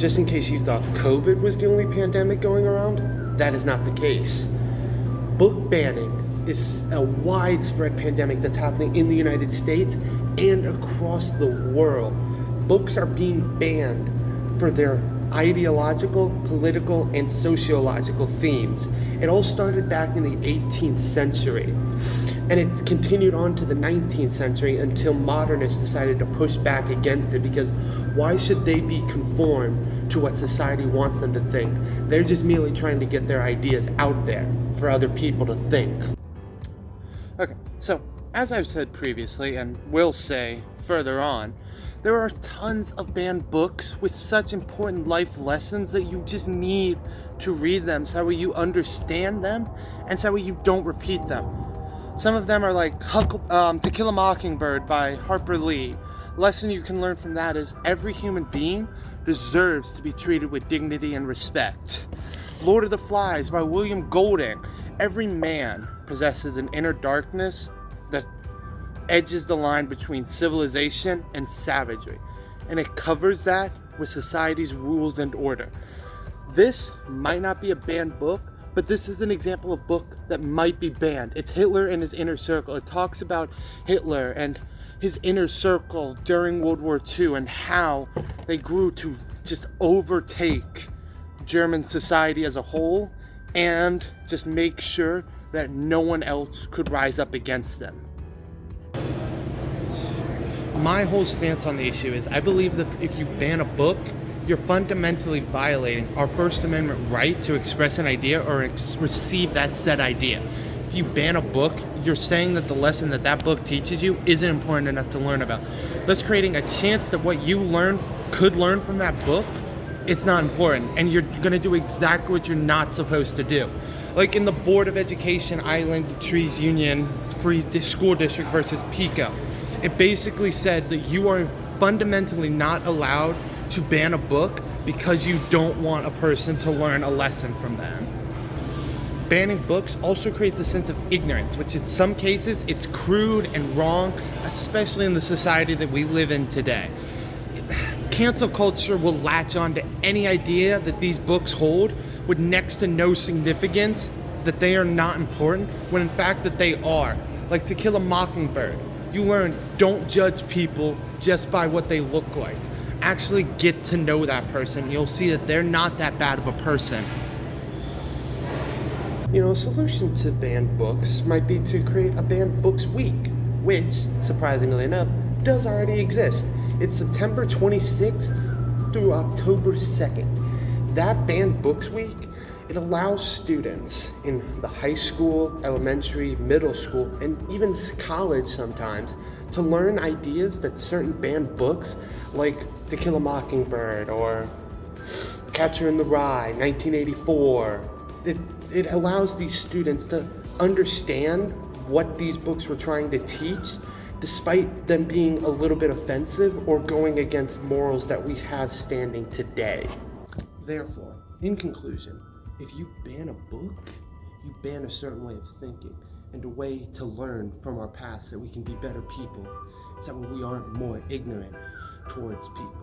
Just in case you thought COVID was the only pandemic going around, that is not the case. Book banning is a widespread pandemic that's happening in the United States and across the world. Books are being banned for their ideological, political, and sociological themes. It all started back in the 18th century, and it continued on to the 19th century until modernists decided to push back against it, because why should they be conformed to what society wants them to think? They're just merely trying to get their ideas out there for other people to think. Okay, so as I've said previously, and will say further on, there are tons of banned books with such important life lessons that you just need to read them so that you understand them and so that you don't repeat them. Some of them are like To Kill a Mockingbird by Harper Lee. Lesson you can learn from that is every human being deserves to be treated with dignity and respect. Lord of the Flies by William Golding. Every man possesses an inner darkness that edges the line between civilization and savagery, and it covers that with society's rules and order. This might not be a banned book, but this is an example of book that might be banned. It's Hitler and his inner circle. It talks about Hitler and his inner circle during World War II and how they grew to just overtake German society as a whole and just make sure that no one else could rise up against them. My whole stance on the issue is I believe that if you ban a book, you're fundamentally violating our First Amendment right to express an idea or receive that said idea. If you ban a book, you're saying that the lesson that that book teaches you isn't important enough to learn about. Thus creating a chance that what you could learn from that book, it's not important, and you're gonna do exactly what you're not supposed to do. Like in the Board of Education Island Trees Union Free School District versus PICO. It basically said that you are fundamentally not allowed to ban a book because you don't want a person to learn a lesson from them. Banning books also creates a sense of ignorance, which in some cases it's crude and wrong, especially in the society that we live in today. Cancel culture will latch on to any idea that these books hold with next to no significance, that they are not important, when in fact that they are. Like To Kill a Mockingbird. You learn, don't judge people just by what they look like. Actually get to know that person. You'll see that they're not that bad of a person. A solution to banned books might be to create a banned books week, which, surprisingly enough, does already exist. It's September 26th through October 2nd. That banned books week, it allows students in the high school, elementary, middle school, and even college sometimes to learn ideas that certain banned books like To Kill a Mockingbird or Catcher in the Rye, 1984, it allows these students to understand what these books were trying to teach, despite them being a little bit offensive or going against morals that we have standing today. Therefore, in conclusion, if you ban a book, you ban a certain way of thinking and a way to learn from our past so we can be better people, so that we aren't more ignorant towards people.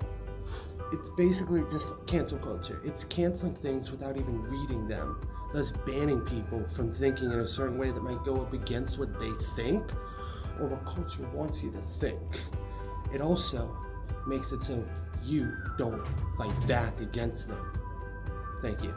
It's basically just cancel culture. It's canceling things without even reading them, thus banning people from thinking in a certain way that might go up against what they think or what culture wants you to think. It also makes it so you don't fight back against them. Thank you.